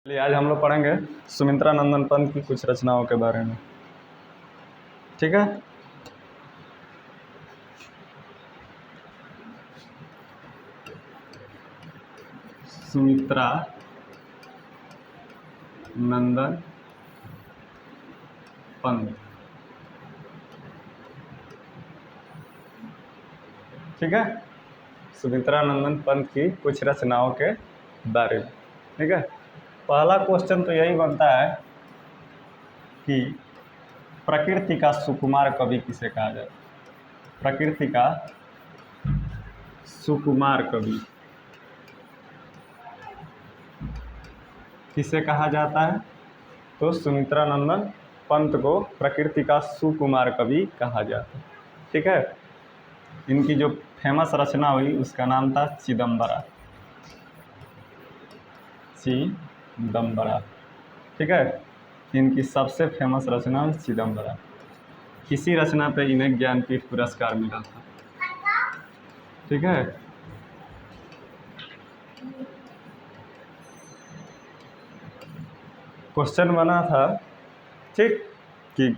चलिए आज हम लोग पढ़ेंगे सुमित्रा नंदन पंत की कुछ रचनाओं के बारे में। ठीक है। सुमित्रा नंदन पंत। ठीक है। सुमित्रा नंदन पंत की कुछ रचनाओं के बारे में। ठीक है। पहला क्वेश्चन तो यही बनता है कि प्रकृति का सुकुमार कवि किसे कहा जाए। प्रकृति का सुकुमार कवि किसे कहा जाता है? तो सुमित्रा नंदन पंत को प्रकृति का सुकुमार कवि कहा जाता है। ठीक है। इनकी जो फेमस रचना हुई उसका नाम था चिदंबरा। चिदंबरा। ठीक है। इनकी सबसे फेमस रचना चिदंबरा। इसी रचना पे इन्हें ज्ञानपीठ पुरस्कार मिला था। ठीक है। क्वेश्चन बना था ठीक कि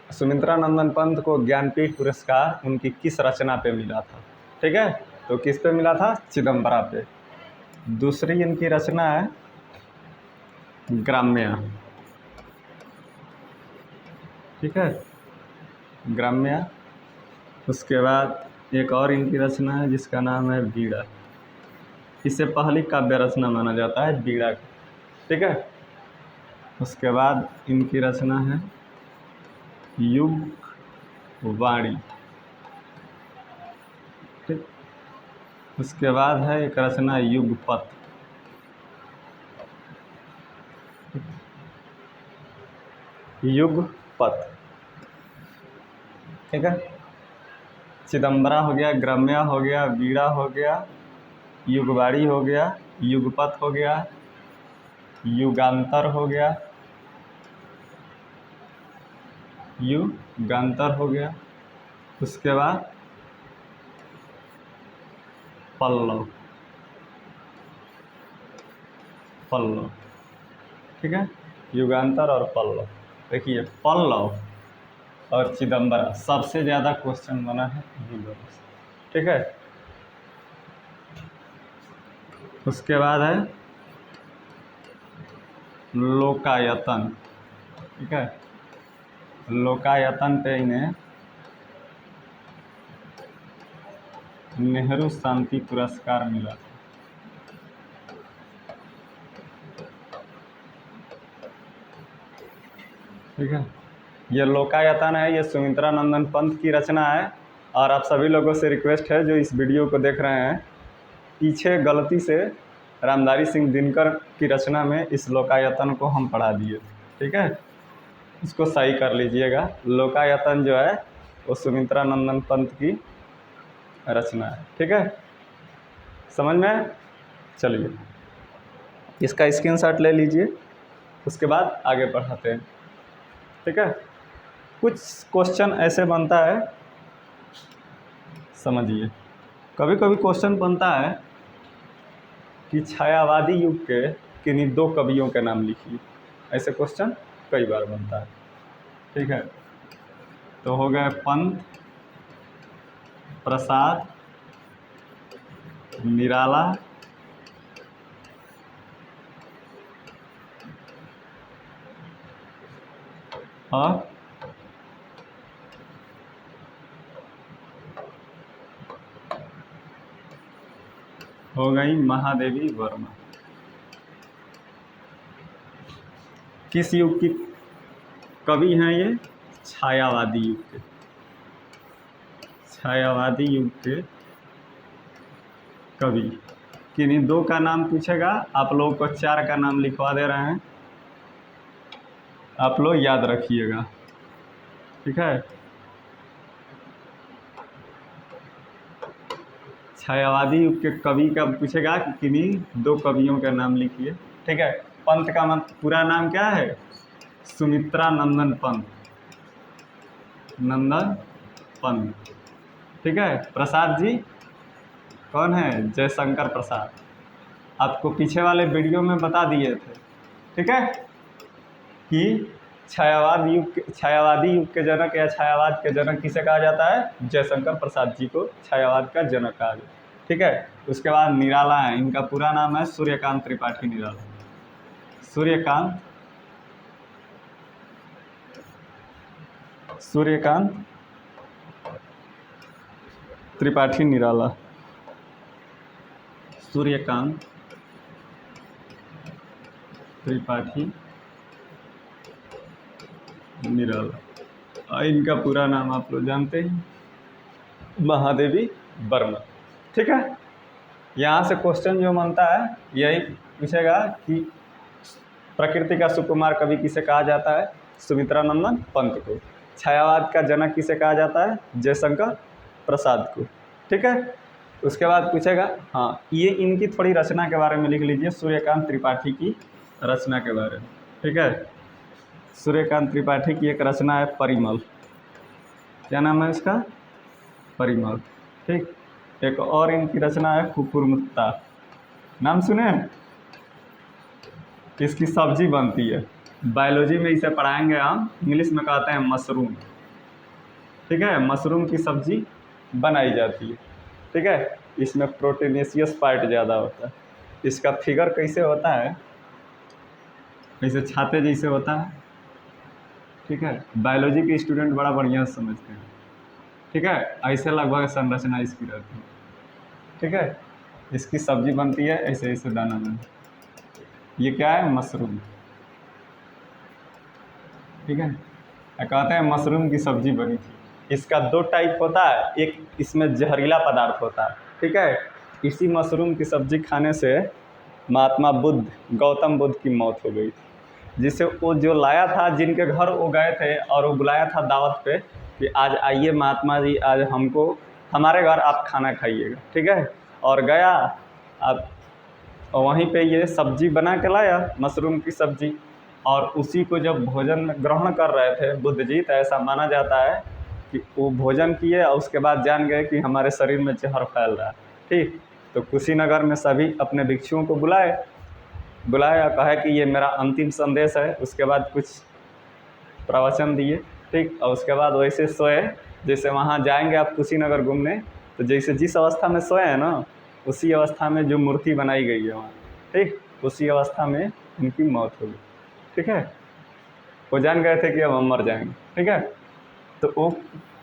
सुमित्रा नंदन पंत को ज्ञानपीठ पुरस्कार उनकी किस रचना पे मिला था। ठीक है। तो किस पे मिला था? चिदंबरा पे। दूसरी इनकी रचना है ग्राम्या। ठीक है। ग्राम्या। उसके बाद एक और इनकी रचना है जिसका नाम है बीड़ा। इसे पहली काव्य रचना माना जाता है बीड़ा। ठीक है। उसके बाद इनकी रचना है युग वाणी। ठीक। उसके बाद है एक रचना युगपत। युगपत। ठीक है। चिदंबरा हो गया, ग्राम्या हो गया, बीड़ा हो गया, युगवाणी हो गया, युगपत हो गया, युगांतर हो गया, युगांतर हो गया। उसके बाद पल्लव। पल्लव। ठीक है। युगांतर और पल्लव। देखिए पल्लव और चिदंबरा सबसे ज़्यादा क्वेश्चन बना है इन्हीं दोनों से। ठीक है। उसके बाद है लोकायतन। ठीक है। लोकायतन पे इन्हें नेहरू शांति पुरस्कार मिला। ठीक है। ये लोकायतन है, ये सुमित्रा नंदन पंत की रचना है। और आप सभी लोगों से रिक्वेस्ट है जो इस वीडियो को देख रहे हैं, पीछे गलती से रामधारी सिंह दिनकर की रचना में इस लोकायतन को हम पढ़ा दिए। ठीक है। इसको सही कर लीजिएगा। लोकायतन जो है वो सुमित्रा नंदन पंत की रचना है। ठीक है। समझ में? चलिए इसका स्क्रीनशॉट ले लीजिए, उसके बाद आगे बढ़ाते हैं। ठीक है। कुछ क्वेश्चन ऐसे बनता है, समझिए। कभी कभी क्वेश्चन बनता है कि छायावादी युग के किन्हीं दो कवियों के नाम लिखिए। ऐसे क्वेश्चन कई बार बनता है। ठीक है। तो हो गए पंत, प्रसाद, निराला, और हो गई महादेवी वर्मा। किस युग की कवि हैं ये? छायावादी युग के। छायावादी युग के कवि। किन्हीं दो का नाम पूछेगा, आप लोगों को चार का नाम लिखवा दे रहे हैं, आप लोग याद रखिएगा। ठीक है। छायावादी युग के कवि का पूछेगा कि किन्हीं दो कवियों के नाम लिखिए। ठीक है। पंत का पूरा नाम क्या है? सुमित्रा नंदन पंत। नंदन पंत। ठीक है। प्रसाद जी कौन है? जयशंकर प्रसाद। आपको पीछे वाले वीडियो में बता दिए थे, ठीक है, कि छायावादी युग के जनक या छायावाद के जनक किसे कहा जाता है? जयशंकर प्रसाद जी को छायावाद का जनक कहा जाता है, ठीक है। उसके बाद निराला है, इनका पूरा नाम है सूर्यकांत त्रिपाठी निराला। सूर्यकांत त्रिपाठी निराला। सूर्यकांत त्रिपाठी निराला। इनका पूरा नाम आप लोग जानते हैं, महादेवी वर्मा, ठीक है। यहाँ से क्वेश्चन जो बनता है यही पूछेगा कि प्रकृति का सुकुमार कवि किसे कहा जाता है? सुमित्रानंदन पंत को। छायावाद का जनक किसे कहा जाता है? जयशंकर प्रसाद को, ठीक है। उसके बाद पूछेगा, हाँ, ये इनकी थोड़ी रचना के बारे में लिख लीजिए, सूर्यकांत त्रिपाठी की रचना के बारे में, ठीक है। सूर्यकांत त्रिपाठी की एक रचना है परिमल। क्या नाम है इसका? परिमल, ठीक। एक और इनकी रचना है कुकुरमुत्ता। नाम सुने? इसकी सब्जी बनती है, बायोलॉजी में इसे पढ़ाएंगे हम, इंग्लिश में कहते हैं मशरूम, ठीक है। मशरूम की सब्जी बनाई जाती है, ठीक है। इसमें प्रोटीनेशियस पार्ट ज़्यादा होता है। इसका फिगर कैसे होता है? कैसे छाते जैसे होता है, ठीक है। बायोलॉजी के स्टूडेंट बड़ा बढ़िया समझते हैं, ठीक है। ऐसे लगभग संरचना इसकी रहती है, ठीक है। इसकी सब्जी बनती है ऐसे ऐसे दाना में। ये क्या है? मशरूम, ठीक है। कहते हैं मशरूम की सब्जी बनी थी। इसका दो टाइप होता है, एक इसमें जहरीला पदार्थ होता है, ठीक है। इसी मशरूम की सब्जी खाने से महात्मा बुद्ध, गौतम बुद्ध की मौत हो गई थी, जिसे वो जो लाया था, जिनके घर वो गए थे और वो बुलाया था दावत पे कि आज आइए महात्मा जी, आज हमको हमारे घर आप खाना खाइएगा, ठीक है। और गया, अब वहीं पे ये सब्जी बना के लाया, मशरूम की सब्जी, और उसी को जब भोजन ग्रहण कर रहे थे बुद्ध जी, तो ऐसा माना जाता है कि वो भोजन किए और उसके बाद जान गए कि हमारे शरीर में जहर फैल रहा है, ठीक। तो कुशीनगर में सभी अपने भिक्षुओं को बुलाया, कहा कि ये मेरा अंतिम संदेश है। उसके बाद कुछ प्रवचन दिए, ठीक। और उसके बाद वैसे सोए, जैसे वहाँ जाएंगे आप कुशीनगर घूमने, तो जैसे जिस अवस्था में सोए हैं ना, उसी अवस्था में जो मूर्ति बनाई गई है वहाँ, ठीक, उसी अवस्था में उनकी मौत हो गई, ठीक है। वो जान गए थे कि अब हम मर जाएंगे, ठीक है। तो वो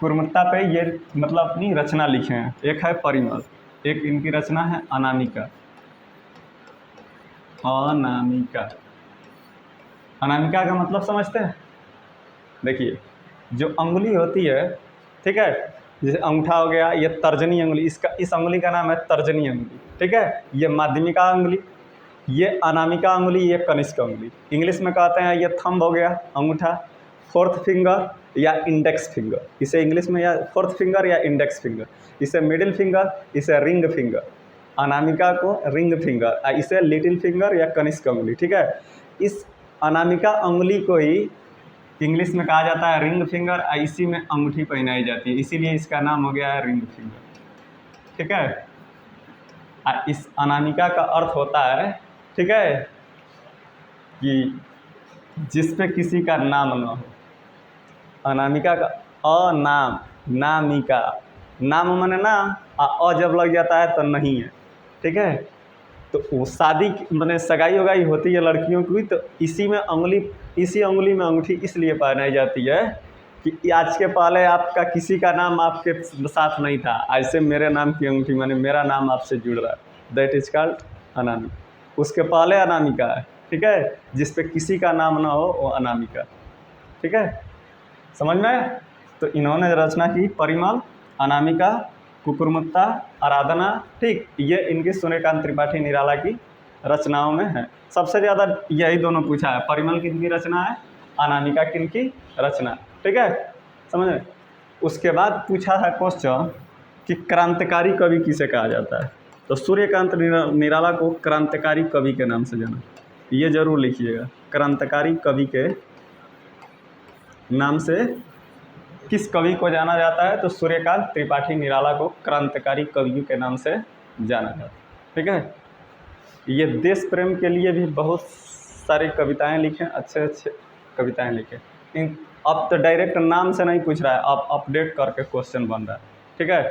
कुर्मत्ता पे ये मतलब अपनी रचना लिखे हैं। एक है परिमल, एक इनकी रचना है अनामिका। अनामिका का मतलब समझते हैं? देखिए, जो अंगुली होती है, ठीक है, जैसे अंगूठा हो गया, ये तर्जनी अंगुली, इस अंगुली का नाम है तर्जनी अंगुली, ठीक है। ये माध्यमिका अंगुली, ये अनामिका अंगुली, ये कनिष्क अंगुली। इंग्लिश में कहते हैं ये थंब हो गया, अंगूठा, फोर्थ फिंगर या इंडेक्स फिंगर, इसे इंग्लिश में या फोर्थ फिंगर या इंडेक्स फिंगर, इसे मिडिल फिंगर, इसे रिंग फिंगर। अनामिका को रिंग फिंगर, इसे लिटिल फिंगर या कनिष्क अंगुली, ठीक है। इस अनामिका अंगुली को ही इंग्लिश में कहा जाता है रिंग फिंगर, इसी में अंगूठी पहनाई जाती है, इसीलिए इसका नाम हो गया है रिंग फिंगर, ठीक है। इस अनामिका का अर्थ होता है, ठीक है, कि जिस पे किसी का नाम न हो। अनामिका का अनाम, नामिका, नाम माने नाम, अ जब लग जाता है तो नहीं है, ठीक है। तो वो शादी माने सगाई वगाई होती है लड़कियों की, तो इसी अंगुली में अंगूठी इसलिए पहनाई जाती है कि आज के पहले आपका किसी का नाम आपके साथ नहीं था, आज से मेरे नाम की अंगूठी, माने मेरा नाम आपसे जुड़ रहा है, दैट इज कॉल्ड अनामिका। उसके पहले अनामिका है, ठीक है, जिस पे किसी का नाम ना हो वो अनामिका, ठीक है, समझ में। तो इन्होंने रचना की परिमल, अनामिका, कुकुरमुत्ता, आराधना, ठीक, ये इनकी सूर्यकांत त्रिपाठी निराला की रचनाओं में है। सबसे ज़्यादा यही दोनों पूछा है, परिमल किनकी रचना है, अनामिका किनकी रचना, ठीक है, समझ में। उसके बाद पूछा है क्वेश्चन कि क्रांतिकारी कवि किसे कहा जाता है, तो सूर्यकांत निराला को क्रांतिकारी कवि के नाम से जाना, ये जरूर लिखिएगा, क्रांतिकारी कवि के नाम से किस कवि को जाना जाता है, तो सूर्यकांत त्रिपाठी निराला को क्रांतिकारी कवि के नाम से जाना जाता है, ठीक है। ये देश प्रेम के लिए भी बहुत सारी कविताएं लिखे, अच्छे अच्छे कविताएं लिखे। अब तो डायरेक्ट नाम से नहीं पूछ रहा है, अब अपडेट करके क्वेश्चन बन रहा है। ठीक है,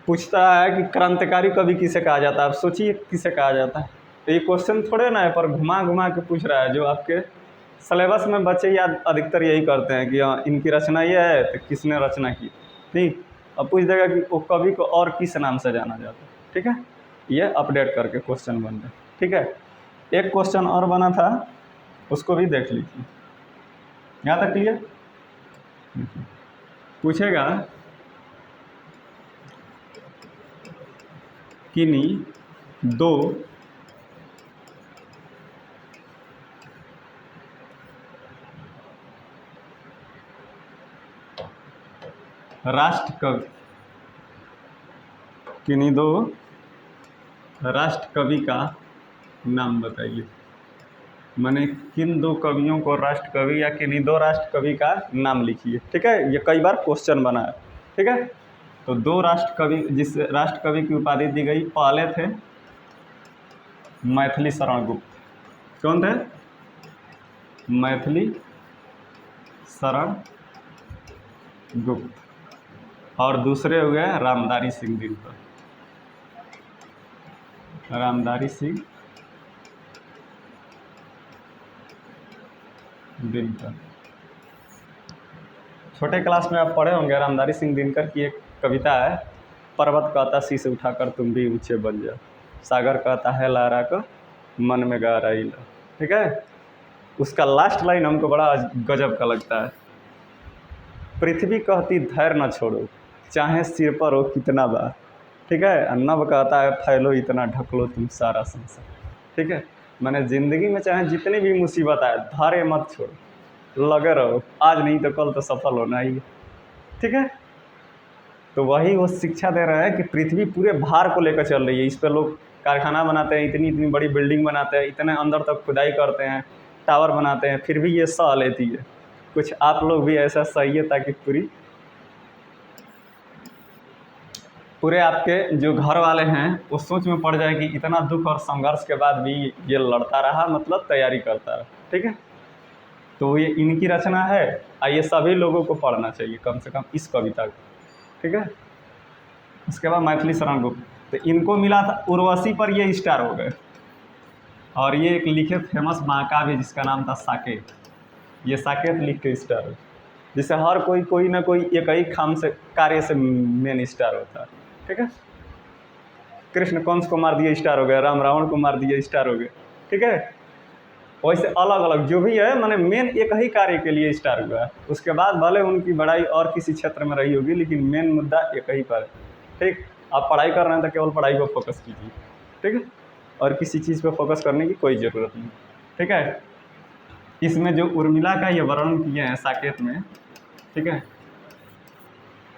पूछता है कि क्रांतिकारी कवि किसे कहा जाता है। अब सोचिए किसे कहा जाता है, तो ये क्वेश्चन थोड़े ना है, पर घुमा घुमा के पूछ रहा है। जो आपके सिलेबस में बच्चे याद अधिकतर यही करते हैं कि हाँ इनकी रचना ये है, तो किसने रचना की। नहीं, अब पूछ देगा कि वो कवि को और किस नाम से जाना जाता है। ठीक है, ये अपडेट करके क्वेश्चन बन रहे। ठीक है, एक क्वेश्चन और बना था, उसको भी देख लीजिए। यहाँ तक क्लियर? पूछेगा किन्हीं दो राष्ट्र कवि, किन्हीं दो राष्ट्र कवि का नाम बताइए। मैंने किन दो कवियों को राष्ट्र कवि या किन्हीं दो राष्ट्र कवि का नाम लिखिए। ठीक है, ये कई बार क्वेश्चन बना है। ठीक है, तो दो राष्ट्र कवि, जिस राष्ट्र कवि की उपाधि दी गई, पहले थे मैथिली शरण गुप्त। कौन थे? मैथिली शरण गुप्त। और दूसरे हुए रामधारी सिंह दिनकर। रामधारी सिंह दिनकर। छोटे क्लास में आप पढ़े होंगे, रामधारी सिंह दिनकर की एक कविता है, पर्वत कहता शीश उठाकर तुम भी ऊंचे बन जाओ, सागर कहता है लहरा को मन में गा रही लो। ठीक है, उसका लास्ट लाइन हमको बड़ा गजब का लगता है। पृथ्वी कहती धैर्य न छोड़ो, चाहे सिर पर हो कितना बार। ठीक है, नभ कहता है फैलो इतना ढक लो तुम सारा संसार। ठीक है, मैंने ज़िंदगी में चाहे जितनी भी मुसीबत आए, धैर्य मत छोड़ो, लगे रहो, आज नहीं तो कल तो सफल होना ही है। ठीक है, तो वही वो शिक्षा दे रहा है कि पृथ्वी पूरे भार को लेकर चल रही है। इस पर लोग कारखाना बनाते हैं, इतनी इतनी बड़ी बिल्डिंग बनाते हैं, इतने अंदर तक खुदाई करते हैं, टावर बनाते हैं, फिर भी ये सह लेती है। कुछ आप लोग भी ऐसा सहिए ताकि पूरे आपके जो घर वाले हैं वो सोच में पड़ जाए कि इतना दुख और संघर्ष के बाद भी ये लड़ता रहा, मतलब तैयारी करता रहा। ठीक है, तो ये इनकी रचना है, ये सभी लोगों को पढ़ना चाहिए कम से कम इस कविता को। ठीक है, उसके बाद मैथिली शरण गुप्त, तो इनको मिला था उर्वशी पर, ये स्टार हो गए। और ये एक लिखे फेमस महाकाव्य जिसका नाम था साकेत, ये साकेत लिख के स्टार हो, जिसे हर कोई ना कोई एक ही काम से कार्य से मेन स्टार होता है। ठीक है, कृष्ण कंस को मार दिए स्टार हो गए, राम रावण को मार दिए स्टार हो गए। ठीक है, वैसे अलग अलग जो भी है, मैंने मेन एक ही कार्य के लिए स्टार हुआ है। उसके बाद भले उनकी बढ़ाई और किसी क्षेत्र में रही होगी, लेकिन मेन मुद्दा एक ही पर है। ठीक, आप पढ़ाई कर रहे हैं तो केवल पढ़ाई पर फोकस कीजिए। ठीक है, और किसी चीज़ पर फोकस करने की कोई ज़रूरत नहीं। ठीक है, इसमें जो उर्मिला का ये वर्णन किए हैं साकेत में, ठीक है,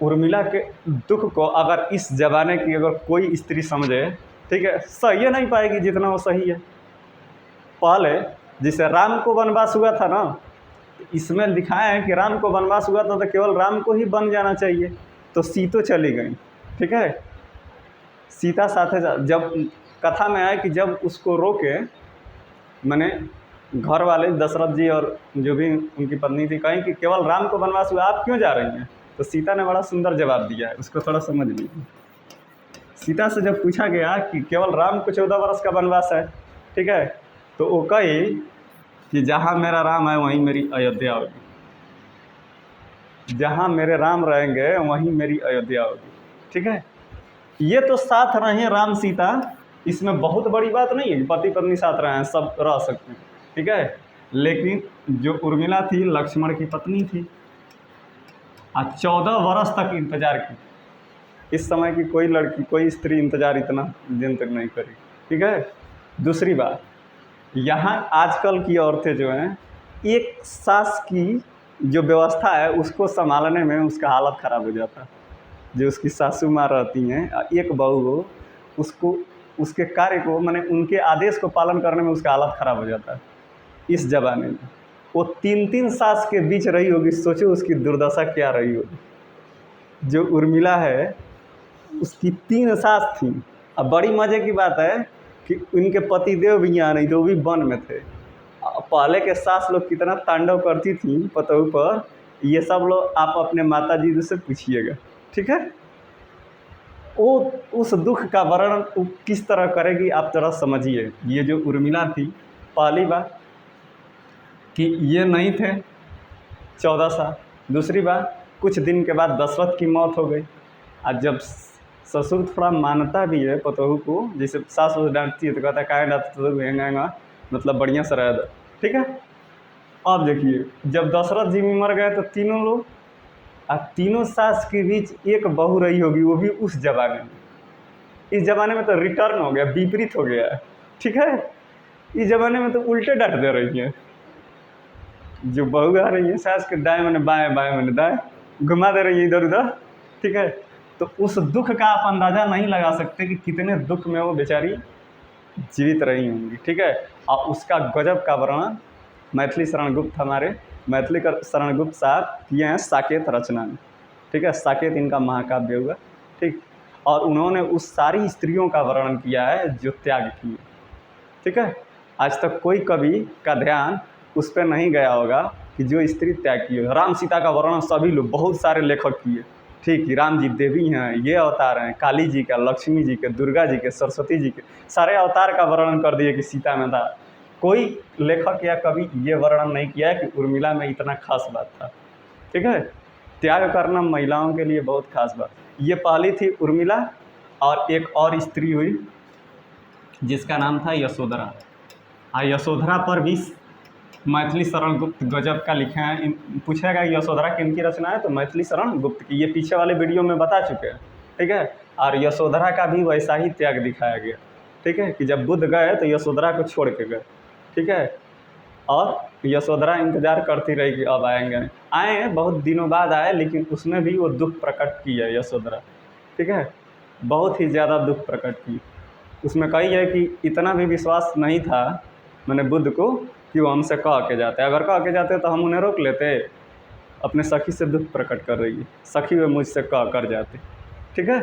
उर्मिला के दुख को अगर इस ज़माने की अगर कोई स्त्री समझे, ठीक है, सही नहीं पाएगी जितना वो सही है। पहले जिसे राम को वनवास हुआ था ना, इसमें लिखाया है कि राम को वनवास हुआ था तो केवल राम को ही बन जाना चाहिए, तो सीतो चली गई। ठीक है, सीता साथे जब कथा में आया कि जब उसको रोके, मैंने घर वाले दशरथ जी और जो भी उनकी पत्नी थी, कहीं कि केवल राम को वनवास हुआ, आप क्यों जा रही हैं? तो सीता ने बड़ा सुंदर जवाब दिया है, उसको थोड़ा समझ लीजिए। सीता से जब पूछा गया कि केवल राम को 14 वर्ष का वनवास है, ठीक है, तो वो कही कि जहाँ मेरा राम है वहीं मेरी अयोध्या होगी, जहाँ मेरे राम रहेंगे वहीं मेरी अयोध्या होगी। ठीक है, ये तो साथ रहे राम सीता, इसमें बहुत बड़ी बात नहीं है, पति पत्नी साथ रहे हैं, सब रह सकते हैं। ठीक है, लेकिन जो उर्मिला थी लक्ष्मण की पत्नी थी, 14 वर्ष तक इंतजार की। इस समय की कोई लड़की, कोई स्त्री इंतजार इतना दिन तक नहीं करी। ठीक है, दूसरी बात, यहाँ आजकल की औरतें जो हैं, एक सास की जो व्यवस्था है उसको संभालने में उसका हालत ख़राब हो जाता है। जो उसकी सासू माँ रहती हैं, एक बहू हो, उसको उसके कार्य को, माने उनके आदेश को पालन करने में उसका हालत ख़राब हो जाता है। इस ज़माने में वो 3-3 सास के बीच रही होगी, सोचो उसकी दुर्दशा क्या रही होगी। जो उर्मिला है उसकी 3 सास थी। अब बड़ी मज़े की बात है कि उनके पतिदेव भी यहाँ नहीं थे, वो भी वन में थे। पहले के सास लोग कितना तांडव करती थी पतोहू पर, ये सब लोग आप अपने माता जी से पूछिएगा, ठीक है। वो उस दुख का वर्णन वो किस तरह करेगी आप जरा समझिए। ये जो उर्मिला थी, पहली बात कि ये नहीं थे 14 साल, दूसरी बात कुछ दिन के बाद दशरथ की मौत हो गई। आज जब ससुर थोड़ा मानता भी है पतोहू को, जैसे सास उस डांटती है तो कहता है काहे डांटता, मतलब बढ़िया से रह दो, ठीक है। अब देखिए जब दशरथ जी भी मर गए तो तीनों लोग, और तीनों सास के बीच एक बहू रही होगी, वो भी उस जमाने में। इस ज़माने में तो रिटर्न हो गया, विपरीत हो गया है, ठीक है। इस ज़माने में तो उल्टे डांट दे रही हैं, जो बहू आ रही है सास के दाएं मैंने बाएं, बाएं मैंने दाएं, घुमा दे रही है इधर उधर, ठीक है। तो उस दुख का आप अंदाज़ा नहीं लगा सकते कि कितने दुख में वो बेचारी जीवित रही होंगी, ठीक है। और उसका गजब का वर्णन मैथिली शरण गुप्त, हमारे मैथिली शरण गुप्त साहब किए हैं साकेत रचना में, ठीक है। साकेत इनका महाकाव्य हुआ, ठीक। और उन्होंने उस सारी स्त्रियों का वर्णन किया है जो त्याग किए, ठीक है। आज तक कोई कवि का ध्यान उस पर नहीं गया होगा कि जो स्त्री त्याग की हो। राम सीता का वर्णन सभी लोग, बहुत सारे लेखक किए, ठीक है। राम जी देवी हैं, ये अवतार हैं, काली जी का, लक्ष्मी जी के, दुर्गा जी के, सरस्वती जी के, सारे अवतार का वर्णन कर दिए कि सीता में था। कोई लेखक या कवि ये वर्णन नहीं किया है कि उर्मिला में इतना खास बात था, ठीक है। त्याग करना महिलाओं के लिए बहुत खास बात। ये पहली थी उर्मिला, और एक और स्त्री हुई जिसका नाम था यशोधरा। यशोधरा पर भी मैथिली शरण गुप्त गजब का लिखे हैं। पूछेगा यशोधरा किनकी रचना है, तो मैथिली शरण गुप्त की, ये पीछे वाले वीडियो में बता चुके हैं, ठीक है। और यशोधरा का भी वैसा ही त्याग दिखाया गया, ठीक है, कि जब बुद्ध गए तो यशोधरा को छोड़ के गए, ठीक है। और यशोधरा इंतज़ार करती रही कि अब आएंगे, आए बहुत दिनों बाद आए, लेकिन उसमें भी वो दुख प्रकट की है यशोधरा, ठीक है। बहुत ही ज़्यादा दुख प्रकट की। उसमें कही है कि इतना भी विश्वास नहीं था मैंने बुद्ध को कि वो हमसे कह के जाते, अगर कह के जाते तो हम उन्हें रोक लेते। अपने सखी से दुख प्रकट कर रही है, सखी वे मुझसे कह कर जाते, ठीक है।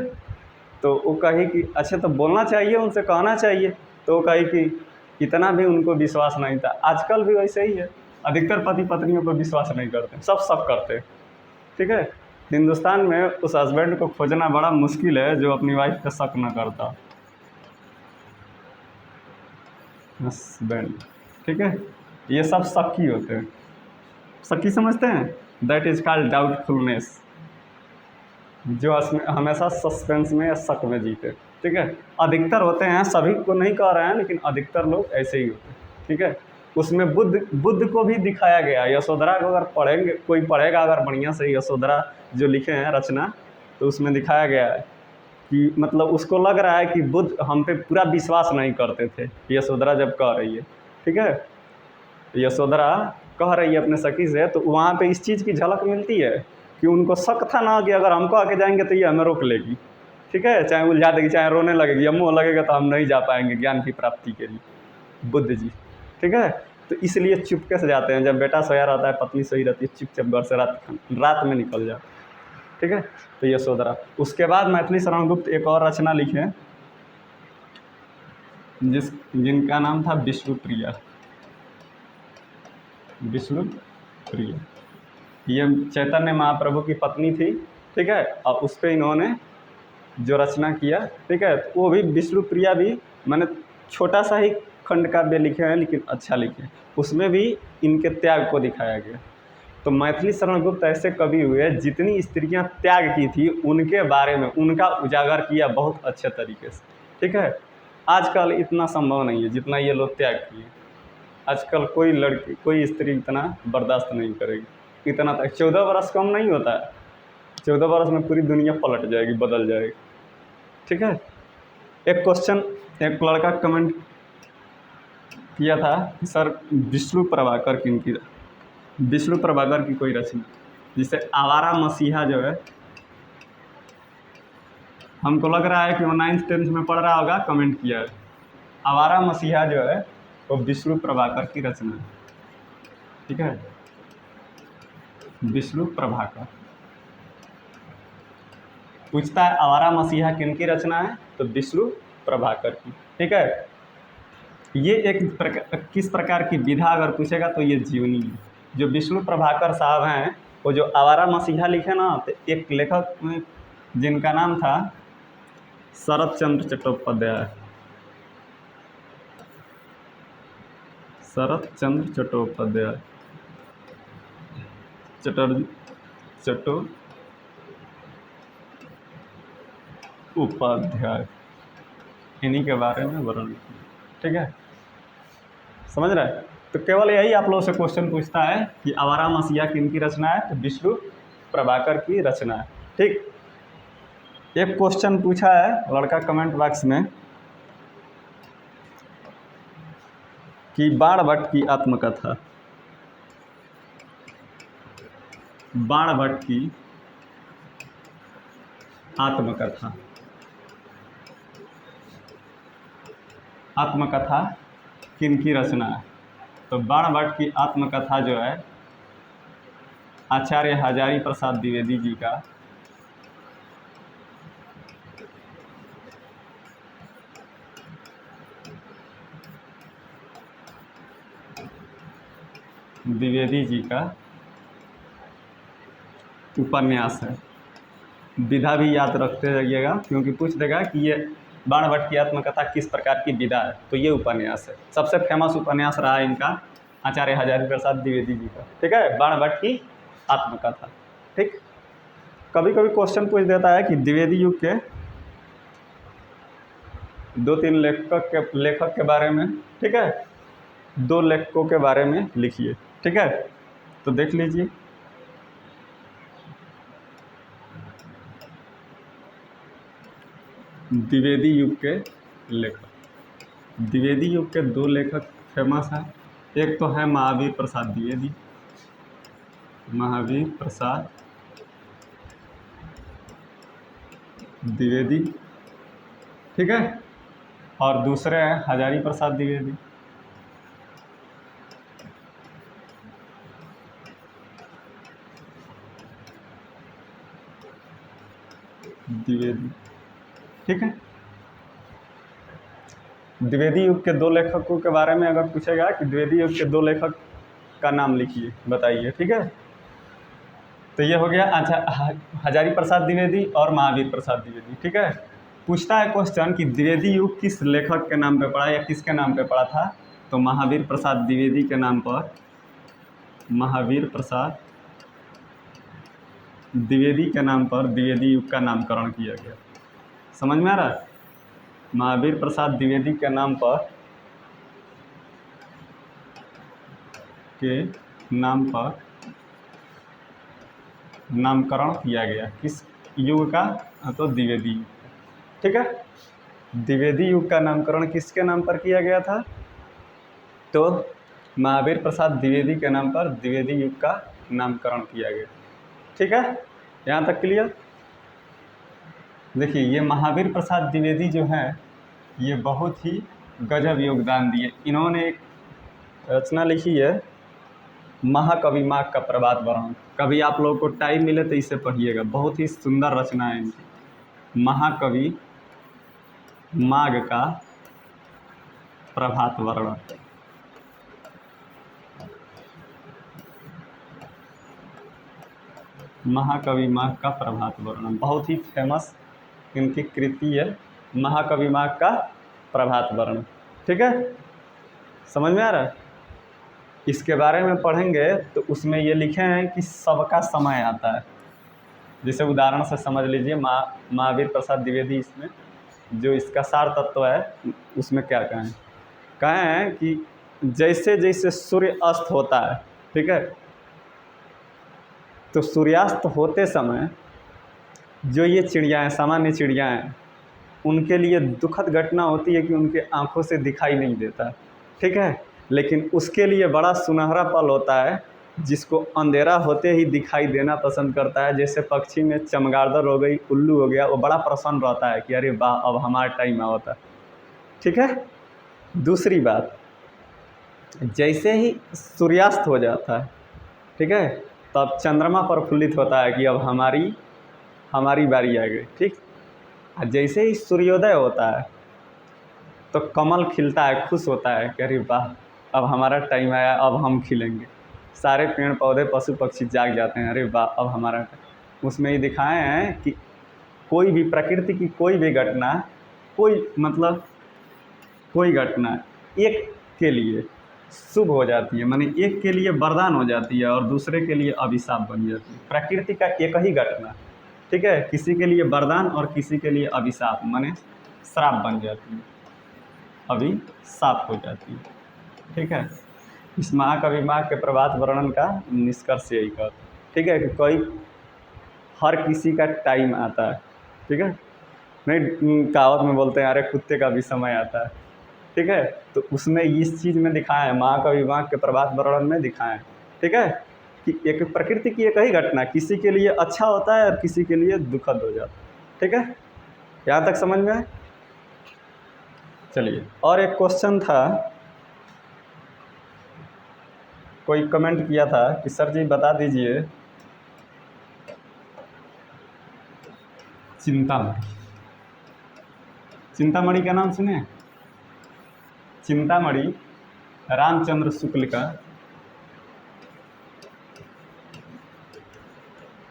तो वो कही कि अच्छा तो बोलना चाहिए, उनसे कहना चाहिए। तो वो कही कि इतना भी उनको विश्वास नहीं था। आजकल भी वैसे ही है, अधिकतर पति पत्नियों पर विश्वास नहीं करते, सब शक करते, ठीक है। हिंदुस्तान में उस हस्बैंड को खोजना बड़ा मुश्किल है जो अपनी वाइफ पे शक न करता, हस्बैंड, ठीक है। ये सब शक्की होते हैं, शक्की समझते हैं, दैट इज कॉल्ड डाउटफुलनेस, जो हमेशा सस्पेंस में या शक में जीते, ठीक है। अधिकतर होते हैं, सभी को नहीं कह रहे हैं, लेकिन अधिकतर लोग ऐसे ही होते हैं, ठीक है। उसमें बुद्ध को भी दिखाया गया। यशोधरा को अगर पढ़ेंगे, कोई पढ़ेगा अगर बढ़िया से यशोधरा जो लिखे हैं रचना, तो उसमें दिखाया गया है कि मतलब उसको लग रहा है कि बुद्ध हम पे पूरा विश्वास नहीं करते थे, यशोधरा जब कह रही है, ठीक है। यशोधरा कह रही है अपने सखी से, तो वहाँ पे इस चीज़ की झलक मिलती है कि उनको शक था ना कि अगर हमको आके जाएंगे तो ये हमें रोक लेगी, ठीक है। चाहे उलझा देगी, चाहे रोने लगेगी, या मुँह लगेगा तो हम नहीं जा पाएंगे ज्ञान की प्राप्ति के लिए, बुद्ध जी, ठीक है। तो इसलिए चुपके से जाते हैं, जब बेटा सोया रहता है, पत्नी सोई रहती है, चुपचाप घर से रात में निकल जाते, ठीक है। तो यशोधरा। उसके बाद मैथिली शरण गुप्त एक और रचना लिखे जिनका नाम था विष्णुप्रिया। विष्णुप्रिया ये चैतन्य महाप्रभु की पत्नी थी, ठीक है। और उस पर इन्होंने जो रचना किया, ठीक है, वो भी विष्णुप्रिया भी मैंने छोटा सा ही खंड काव्य लिखे हैं, लेकिन अच्छा लिखे। उसमें भी इनके त्याग को दिखाया गया। तो मैथिली शरण गुप्त ऐसे कवि हुए जितनी स्त्रियां त्याग की थी उनके बारे में उनका उजागर किया बहुत अच्छे तरीके से, ठीक है। आजकल इतना संभव नहीं है जितना ये लोग त्याग किए। आजकल कोई लड़की, कोई स्त्री इतना बर्दाश्त नहीं करेगी, इतना तक 14 बरस कम नहीं होता है, 14 बरस में पूरी दुनिया पलट जाएगी, बदल जाएगी, ठीक है। एक क्वेश्चन, एक लड़का कमेंट किया था कि सर विष्णु प्रभाकर किनकी, विष्णु प्रभाकर की कोई रचना, जिसे आवारा मसीहा जो है, हमको लग रहा है कि वो 9th 10th में पढ़ रहा होगा, कमेंट किया है। आवारा मसीहा जो है वो विष्णु प्रभाकर की रचना है, ठीक है। विष्णु प्रभाकर पूछता है आवारा मसीहा किनकी रचना है, तो विष्णु प्रभाकर की, ठीक है। ये किस प्रकार की विधा अगर पूछेगा तो ये जीवनी है। जो विष्णु प्रभाकर साहब हैं, वो जो आवारा मसीहा लिखे ना, तो एक लेखक जिनका नाम था शरत चंद्र चट्टोपाध्याय। शरत चंद्र चट्टोपाध्याय, उपाध्याय, इन्हीं के बारे में वर्णन किया। ठीक है, समझ रहे हैं? तो केवल यही आप लोगों से क्वेश्चन पूछता है कि आवारा मसीहा किनकी रचना है, तो विष्णु प्रभाकर की रचना है। ठीक, एक क्वेश्चन पूछा है लड़का कमेंट बॉक्स में कि बाणभट्ट की आत्मकथा, बाणभट्ट की आत्मकथा, आत्मकथा किनकी रचना है? तो बाणभट्ट की आत्मकथा जो है आचार्य हजारी प्रसाद द्विवेदी जी का उपन्यास है। विधा भी याद रखते जाइएगा, क्योंकि पूछ देगा कि ये बाणभट्ट की आत्मकथा किस प्रकार की विधा है, तो ये उपन्यास है। सबसे फेमस उपन्यास रहा है इनका आचार्य हजारी प्रसाद द्विवेदी जी का। ठीक है, बाणभट्ट की आत्मकथा। ठीक, कभी कभी क्वेश्चन पूछ देता है कि द्विवेदी युग के 2-3 लेखक के बारे में, ठीक है, 2 लेखकों के बारे में लिखिए। ठीक है, तो देख लीजिए, द्विवेदी युग के लेखक, द्विवेदी युग के 2 लेखक फेमस हैं। एक तो है महावीर प्रसाद द्विवेदी, महावीर प्रसाद द्विवेदी, ठीक है, और दूसरे हैं हजारी प्रसाद द्विवेदी। द्विवेदी, ठीक है, द्विवेदी युग के 2 लेखकों के बारे में अगर पूछेगा कि द्विवेदी युग के 2 लेखक का नाम लिखिए, बताइए। ठीक है, तो ये हो गया अच्छा हजारी प्रसाद द्विवेदी और महावीर प्रसाद द्विवेदी। ठीक है, पूछता है क्वेश्चन कि द्विवेदी युग किस लेखक के नाम पे पड़ा या किसके नाम पे पड़ा था, तो महावीर प्रसाद द्विवेदी के नाम पर, महावीर प्रसाद द्विवेदी के नाम पर द्विवेदी युग का नामकरण किया गया। समझ में आ रहा है? महावीर प्रसाद द्विवेदी के नाम पर नामकरण किया गया। किस युग का? तो द्विवेदी युग। ठीक है, द्विवेदी युग का नामकरण किसके नाम पर किया गया था? तो महावीर प्रसाद द्विवेदी के नाम पर द्विवेदी युग का नामकरण किया गया। ठीक है, यहाँ तक क्लियर? देखिए, ये महावीर प्रसाद द्विवेदी जो हैं, ये बहुत ही गजब योगदान दिए। इन्होंने एक रचना लिखी है, महाकवि माघ का प्रभात वर्णन। कभी आप लोगों को टाइम मिले तो इसे पढ़िएगा, बहुत ही सुंदर रचना है इनकी। महाकवि माघ का प्रभात वर्णन, महाकवि माघ का प्रभात वर्णन, बहुत ही फेमस इनकी कृति है, महाकवि माघ का प्रभात वर्णन। ठीक है, समझ में आ रहा है? इसके बारे में पढ़ेंगे तो उसमें ये लिखे हैं कि सबका समय आता है। जैसे उदाहरण से समझ लीजिए, महावीर प्रसाद द्विवेदी, इसमें जो इसका सार तत्व है उसमें क्या कहें हैं कि जैसे जैसे सूर्य अस्त होता है, ठीक है, तो सूर्यास्त होते समय जो ये चिड़िया हैं, सामान्य चिड़िया हैं, उनके लिए दुखद घटना होती है कि उनके आँखों से दिखाई नहीं देता। ठीक है, लेकिन उसके लिए बड़ा सुनहरा पल होता है जिसको अंधेरा होते ही दिखाई देना पसंद करता है। जैसे पक्षी में चमगादड़ हो गई, उल्लू हो गया, वो बड़ा प्रसन्न रहता है कि अरे वाह, अब हमारा टाइम आता है। ठीक है, दूसरी बात, जैसे ही सूर्यास्त हो जाता है, ठीक है, तब चंद्रमा प्रफुल्लित होता है कि अब हमारी बारी आ गई। ठीक, जैसे ही सूर्योदय होता है तो कमल खिलता है, खुश होता है कि अरे वाह अब हमारा टाइम आया, अब हम खिलेंगे। सारे पेड़ पौधे पशु पक्षी जाग जाते हैं, अरे वाह अब हमारा टाइम। उसमें ये दिखाए हैं कि कोई भी प्रकृति की कोई भी घटना, कोई मतलब कोई घटना एक के लिए शुभ हो जाती है, माने एक के लिए वरदान हो जाती है और दूसरे के लिए अभिशाप बन जाती है। प्रकृति का एक ही घटना, ठीक है, किसी के लिए वरदान और किसी के लिए अभिशाप माने श्राप बन जाती है, अभिशाप हो जाती है, ठीक है। इस महाकवि माँ के प्रभात वर्णन का निष्कर्ष यही कर, ठीक है, कि कोई हर किसी का टाइम आता है, ठीक है। नहीं कहावत में बोलते हैं अरे कुत्ते का भी समय आता है, ठीक है। तो उसमें इस चीज़ में दिखाया है, महाकवि माँ के प्रभात वर्णन में दिखाया है, ठीक है, कि एक प्रकृति की एक ही घटना किसी के लिए अच्छा होता है और किसी के लिए दुखद हो जाता है, ठीक है। यहाँ तक समझ में आए? चलिए, और एक क्वेश्चन था, कोई कमेंट किया था कि सर जी बता दीजिए चिंतामणि, चिंतामणि का नाम सुने? चिंतामणि रामचंद्र शुक्ल का,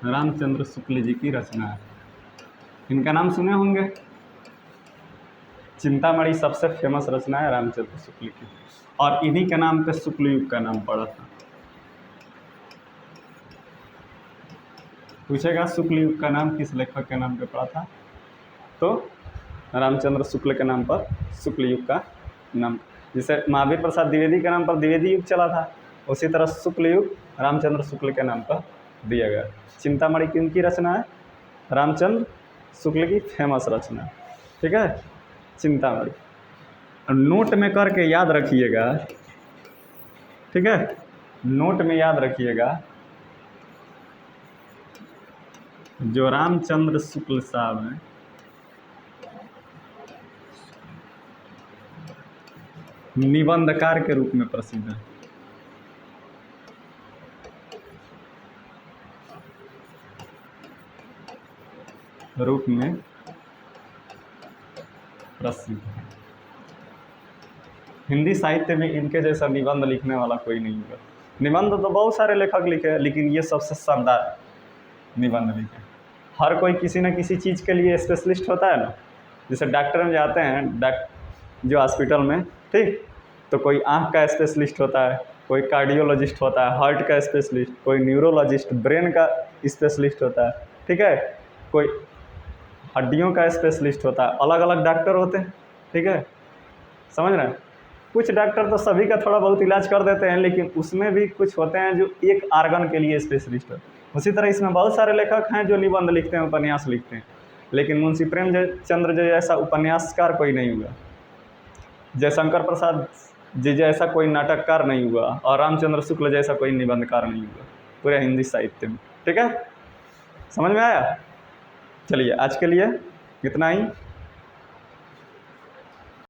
रामचंद्र शुक्ल जी की रचना है। इनका नाम सुने होंगे। चिंतामणि सबसे फेमस रचना है रामचंद्र शुक्ल की, और इन्हीं के नाम पे शुक्ल युग का नाम पड़ा था। पूछेगा शुक्ल युग का नाम किस लेखक के नाम पे पड़ा था, तो रामचंद्र शुक्ल के नाम पर शुक्ल युग का नाम, जैसे महावीर प्रसाद द्विवेदी के नाम पर द्विवेदी युग चला था, उसी तरह शुक्ल युग रामचंद्र शुक्ल के नाम पर दिया गया। चिंतामणि किनकी रचना है? रामचंद्र शुक्ल की फेमस रचना, ठीक है, चिंतामणि। नोट में करके याद रखिएगा, ठीक है, नोट में याद रखिएगा, जो रामचंद्र शुक्ल साहब हैं निबंधकार के रूप में प्रसिद्ध है, रूप में प्रसिद्ध है। हिंदी साहित्य में इनके जैसा निबंध लिखने वाला कोई नहीं होगा। निबंध तो बहुत सारे लेखक लिखे हैं, लेकिन ये सबसे शानदार निबंध लिखे। हर कोई किसी न किसी चीज़ के लिए स्पेशलिस्ट होता है ना, जैसे डॉक्टर में जाते हैं जो हॉस्पिटल में, ठीक, तो कोई आँख का स्पेशलिस्ट होता है, कोई कार्डियोलॉजिस्ट होता है, हार्ट का स्पेशलिस्ट, कोई न्यूरोलॉजिस्ट ब्रेन का स्पेशलिस्ट होता है, ठीक है, कोई हड्डियों का स्पेशलिस्ट होता है, अलग अलग डॉक्टर होते हैं, ठीक है, समझ रहे हैं। कुछ डॉक्टर तो सभी का थोड़ा बहुत इलाज कर देते हैं, लेकिन उसमें भी कुछ होते हैं जो एक आर्गन के लिए स्पेशलिस्ट होते हैं। उसी तरह इसमें बहुत सारे लेखक हैं जो निबंध लिखते हैं, उपन्यास लिखते हैं, लेकिन मुंशी प्रेमचंद्र जैसा उपन्यासकार कोई नहीं हुआ, जयशंकर प्रसाद जी जैसा कोई नाटककार नहीं हुआ, और रामचंद्र शुक्ल जैसा कोई निबंधकार नहीं हुआ पूरे हिंदी साहित्य में, ठीक है, समझ में आया? चलिए आज के लिए इतना ही।